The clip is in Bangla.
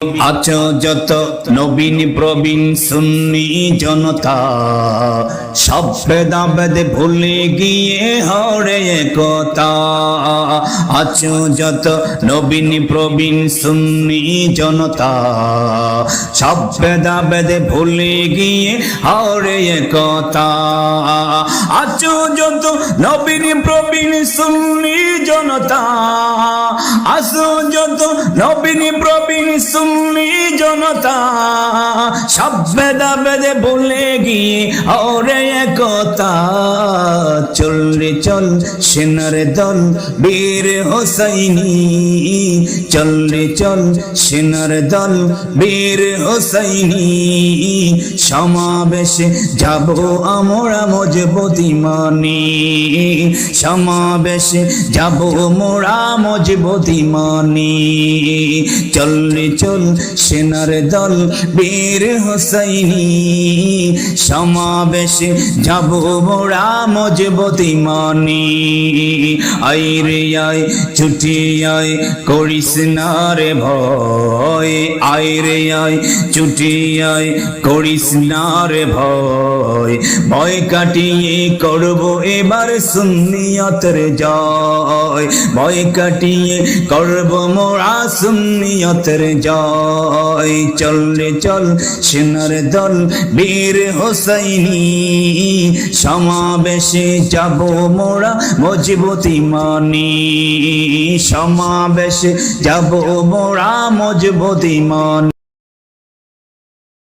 আছো যত নবীন প্রবীণ সুন্নি জনতা, সব ভেদাভেদ ভুলে গিয়ে হরে একতা। আছো যত নবীন প্রবীণ সুন্নি জনতা, সব ভেদাভেদ ভুলে গিয়ে হরে একতা। আছো যত নবীন প্রবীণ সুন্নি জনতা, আছো যত নবীন প্রবীণ সুন্নি জনতা, সব ভেদাভেদে ভুলে গিয়ে ওরে একতা। চল রে চল সেনার দল বীর হোসাইনি, চল রে চল সেনার দল বীর হোসাইনি। সমাবেশে যাব আমরা মজবুতি মানি, সমাবেশে যাব মোরা মজবুতি মানি। চল রে চল সেনার দল বীর হোসাইনি, সমাবেশে যাব মোরা মজবুতি মানি। আয় রে আয় ছুটি আয় করিস না রে ভয়, আয় রে আয় ছুটি আয় করিস না রে ভয়। ভয় কাটিয়ে করব এবার সুন্নিয়তের জয়, ভয় কাটিয়ে করব মোরা সুন্নিয়তের জয়। চল রে চল সেনার দল বীর হোসাইনি, সমাবেশে যাব মোরা মজবুতি মানি, সমাবেশে যাব মোরা মজবুতি মানি।